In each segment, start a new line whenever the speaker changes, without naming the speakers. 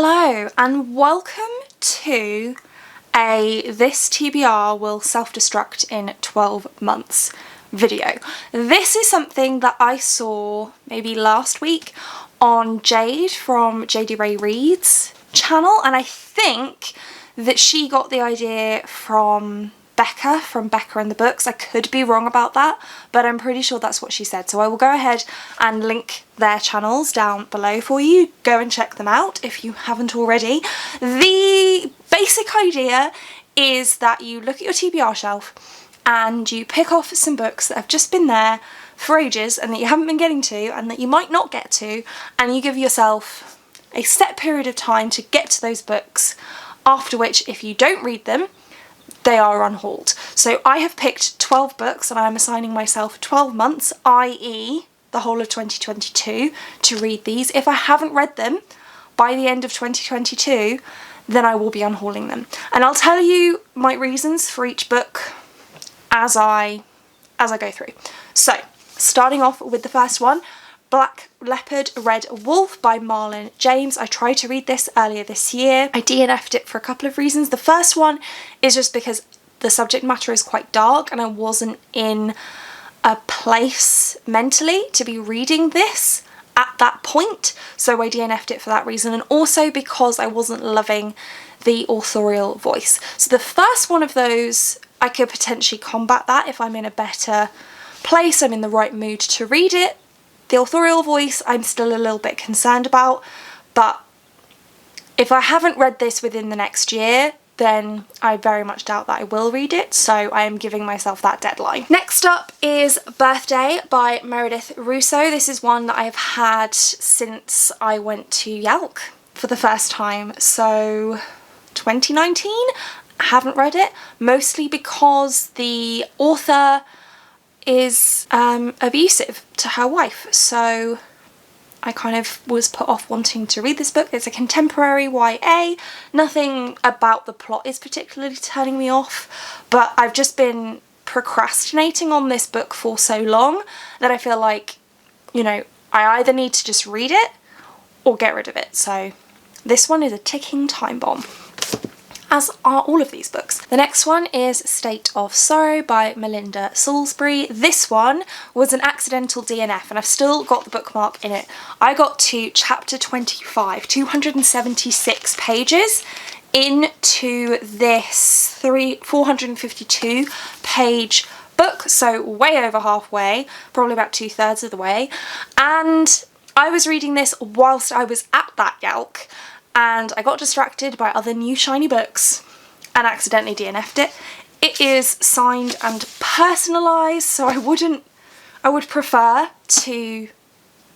Hello and welcome to this TBR will self-destruct in 12 months video. This is something that I saw maybe last week on Jade from JD Ray Reads channel, and I think that she got the idea from Becca and the Books. I could be wrong about that, but I'm pretty sure that's what she said. So I will go ahead and link their channels down below for you. Go and check them out if you haven't already. The basic idea is that you look at your TBR shelf and you pick off some books that have just been there for ages and that you haven't been getting to and that you might not get to, and you give yourself a set period of time to get to those books, after which if you don't read them, they are unhauled. So I have picked 12 books and I'm assigning myself 12 months, i.e. the whole of 2022, to read these. If I haven't read them by the end of 2022, then I will be unhauling them. And I'll tell you my reasons for each book as I go through. So, starting off with the first one, Black Leopard, Red Wolf by Marlon James. I tried to read this earlier this year. I DNF'd it for a couple of reasons. The first one is just because the subject matter is quite dark and I wasn't in a place mentally to be reading this at that point. So I DNF'd it for that reason, and also because I wasn't loving the authorial voice. So the first one of those, I could potentially combat that if I'm in a better place, I'm in the right mood to read it. The authorial voice I'm still a little bit concerned about, but if I haven't read this within the next year, then I very much doubt that I will read it, so I am giving myself that deadline. Next up is Birthday by Meredith Russo. This is one that I've had since I went to Yalc for the first time, so 2019. I haven't read it, mostly because the author is abusive to her wife, so I kind of was put off wanting to read this book. It's a contemporary YA. Nothing about the plot is particularly turning me off, but I've just been procrastinating on this book for so long that I feel like, you know, I either need to just read it or get rid of it. So this one is a ticking time bomb, as are all of these books. The next one is State of Sorrow by Melinda Salisbury. This one was an accidental DNF and I've still got the bookmark in it. I got to chapter 25, 276 pages into this 452 page book, so way over halfway, probably about 2/3 of the way, and I was reading this whilst I was at that Yalc, and I got distracted by other new shiny books and accidentally DNF'd it. It is signed and personalised, so I would prefer to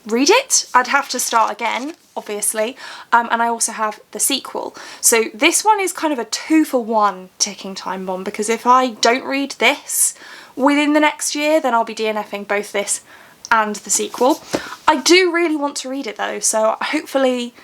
read it. I'd have to start again, obviously, and I also have the sequel. So this one is kind of a 2-for-1 ticking time bomb, because if I don't read this within the next year, then I'll be DNFing both this and the sequel. I do really want to read it though, so hopefully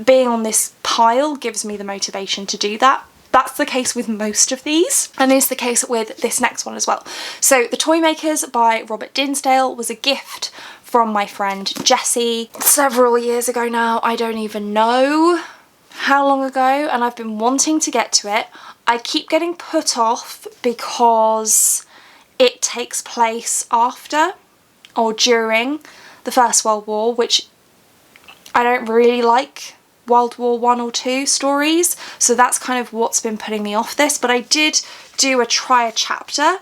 being on this pile gives me the motivation to do that. That's the case with most of these, and is the case with this next one as well. So The Toymakers by Robert Dinsdale was a gift from my friend Jessie several years ago now. I don't even know how long ago, and I've been wanting to get to it. I keep getting put off because it takes place after or during the First World War, which I don't really like World War I or II stories, so that's kind of what's been putting me off this. But I did do try a chapter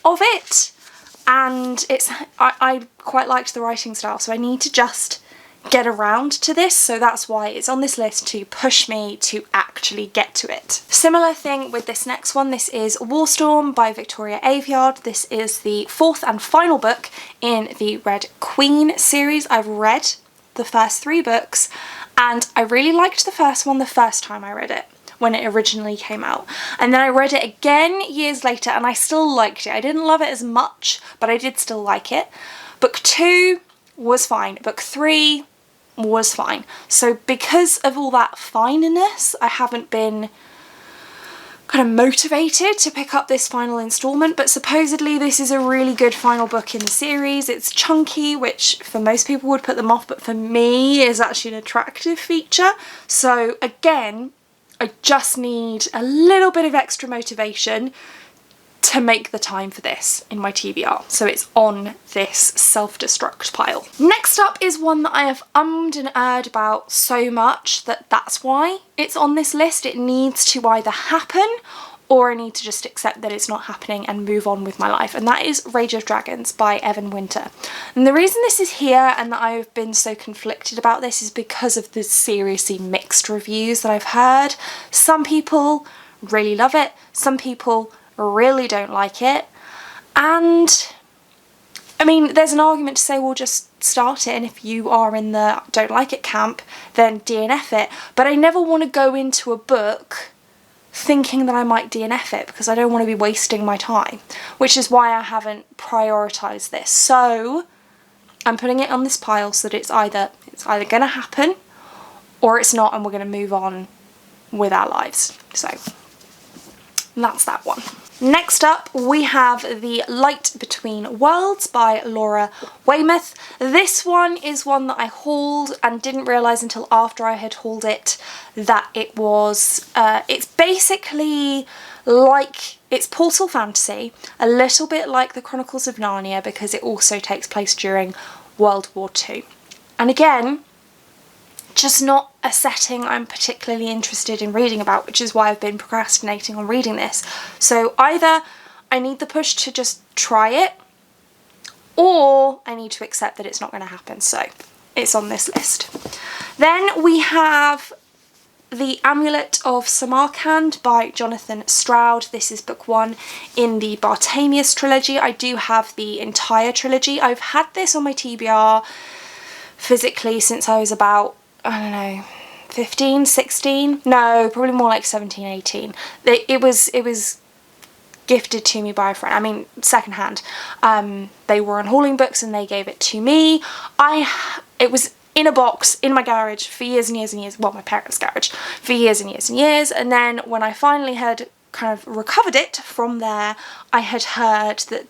of it, and I quite liked the writing style, so I need to just get around to this, so that's why it's on this list to push me to actually get to it. Similar thing with this next one. This is Warstorm by Victoria Aveyard. This is the 4th and final book in the Red Queen series. I've read the first 3 books and I really liked the first one the first time I read it, when it originally came out, and then I read it again years later and I still liked it. I didn't love it as much, but I did still like it. Book 2 was fine, book 3 was fine. So because of all that fineness, I haven't been kind of motivated to pick up this final installment, but supposedly this is a really good final book in the series. It's chunky, which for most people would put them off, but for me is actually an attractive feature. So again, I just need a little bit of extra motivation to make the time for this in my TBR. So it's on this self-destruct pile. Next up is one that I have ummed and erred about so much that that's why it's on this list. It needs to either happen or I need to just accept that it's not happening and move on with my life. And that is Rage of Dragons by Evan Winter. And the reason this is here and that I've been so conflicted about this is because of the seriously mixed reviews that I've heard. Some people really love it. Some people really don't like it, and I mean there's an argument to say, well, just start it, and if you are in the don't like it camp, then DNF it. But I never want to go into a book thinking that I might DNF it, because I don't want to be wasting my time, which is why I haven't prioritised this. So I'm putting it on this pile so that it's either going to happen or it's not, and we're going to move on with our lives. So that's that one. Next up, we have The Light Between Worlds by Laura Weymouth. This one is one that I hauled and didn't realise until after I had hauled it that it was, it's basically like, it's portal fantasy, a little bit like the Chronicles of Narnia, because it also takes place during World War II. And again, just not a setting I'm particularly interested in reading about, which is why I've been procrastinating on reading this. So either I need the push to just try it, or I need to accept that it's not going to happen. So it's on this list. Then we have The Amulet of Samarkand by Jonathan Stroud. This is book 1 in the Bartamius trilogy. I do have the entire trilogy. I've had this on my TBR physically since I was about, I don't know, 15, 16? No, probably more like 17, 18. It was gifted to me by a friend. I mean, secondhand. They were on hauling books and they gave it to me. It was in a box in my garage for years and years and years. Well, my parents' garage for years and years and years. And then when I finally had kind of recovered it from there, I had heard that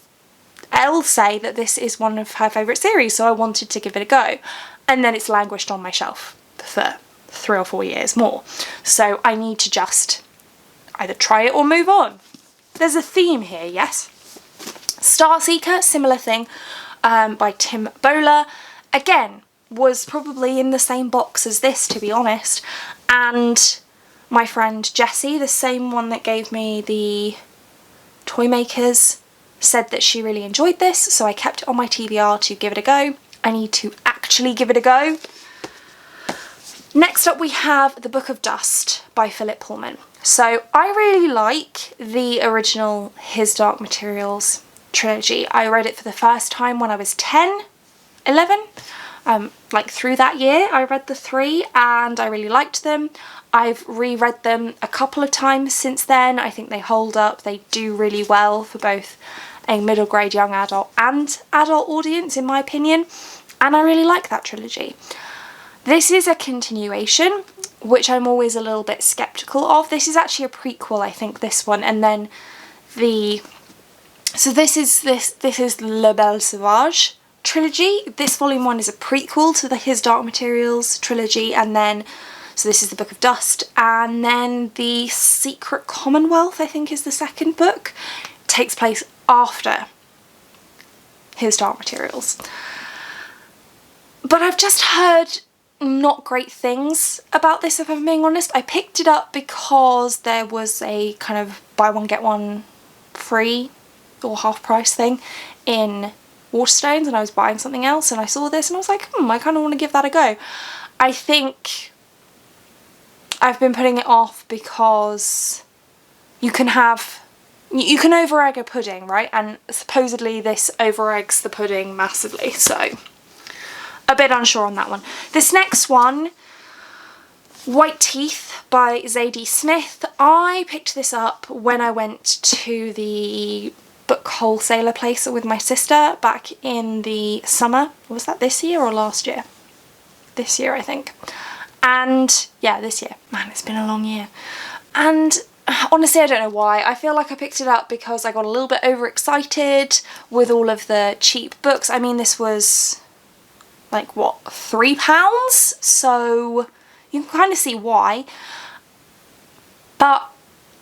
Elle say that this is one of her favourite series, so I wanted to give it a go. And then it's languished on my shelf for 3 or 4 years more. So I need to just either try it or move on. There's a theme here, yes? Starseeker, similar thing, by Tim Bowler. Again, was probably in the same box as this, to be honest. And my friend Jessie, the same one that gave me the Toy Makers, said that she really enjoyed this, so I kept it on my TBR to give it a go. I need to actually give it a go. Next up we have The Book of Dust by Philip Pullman. So I really like the original His Dark Materials trilogy. I read it for the first time when I was 10, 11. Like through that year I read the 3 and I really liked them. I've reread them a couple of times since then. I think they hold up. They do really well for both a middle grade young adult and adult audience, in my opinion. And I really like that trilogy. This is a continuation, which I'm always a little bit sceptical of. This is actually a prequel, I think, this one, and then so this is Le Belle Sauvage trilogy. This volume 1 is a prequel to the His Dark Materials trilogy, and then so this is The Book of Dust, and then The Secret Commonwealth, I think, is the second book. It takes place after His Dark Materials. But I've just heard not great things about this, if I'm being honest. I picked it up because there was a kind of buy one get one free or half price thing in Waterstones, and I was buying something else and I saw this and I was like, I kind of want to give that a go. I think I've been putting it off because you can over-egg a pudding, right? And supposedly this over-eggs the pudding massively, so a bit unsure on that one. This next one, White Teeth by Zadie Smith. I picked this up when I went to the book wholesaler place with my sister back in the summer. Was that this year or last year? This year, I think. And yeah, this year. Man, it's been a long year. And honestly, I don't know why. I feel like I picked it up because I got a little bit overexcited with all of the cheap books. I mean, this was like, what, £3? So you can kind of see why. But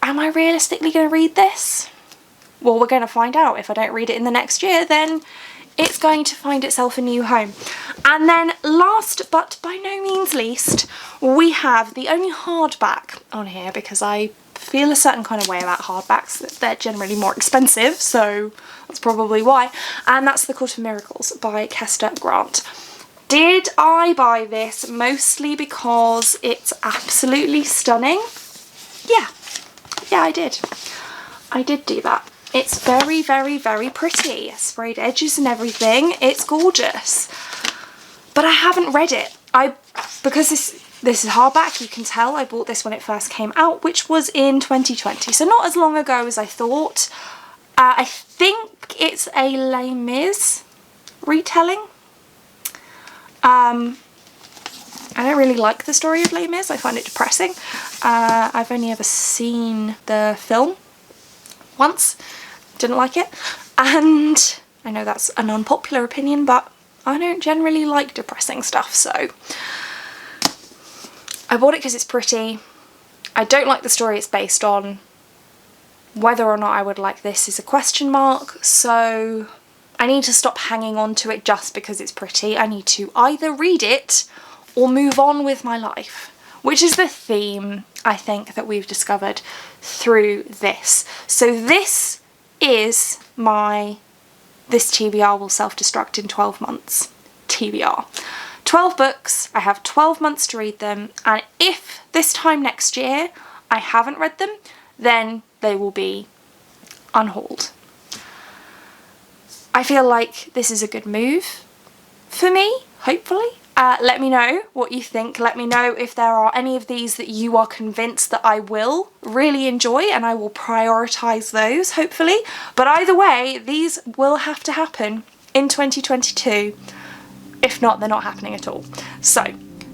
am I realistically going to read this? Well, we're going to find out. If I don't read it in the next year, then it's going to find itself a new home. And then last but by no means least, we have the only hardback on here, because I feel a certain kind of way about hardbacks, that they're generally more expensive, so that's probably why. And that's The Court of Miracles by Kester Grant. Did I buy this mostly because it's absolutely stunning? Yeah, I did. I did do that. It's very, very, very pretty. Sprayed edges and everything. It's gorgeous. But I haven't read it. Because this is hardback, you can tell I bought this when it first came out, which was in 2020. So not as long ago as I thought. I think it's a Les Mis retelling. I don't really like the story of Les Mis. I find it depressing. I've only ever seen the film once. Didn't like it. And I know that's an unpopular opinion, but I don't generally like depressing stuff, so I bought it because it's pretty. I don't like the story it's based on. Whether or not I would like this is a question mark, so I need to stop hanging on to it just because it's pretty. I need to either read it or move on with my life, which is the theme, I think, that we've discovered through this. So this is this TBR will self-destruct in 12 months. TBR. 12 books, I have 12 months to read them, and if this time next year I haven't read them, then they will be unhauled. I feel like this is a good move for me, hopefully. Let me know what you think. Let me know if there are any of these that you are convinced that I will really enjoy, and I will prioritise those, hopefully. But either way, these will have to happen in 2022. If not, they're not happening at all. So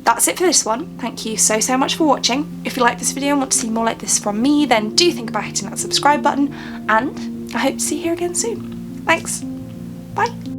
that's it for this one. Thank you so much for watching. If you like this video and want to see more like this from me, then do think about hitting that subscribe button, and I hope to see you here again soon. Thanks. Bye.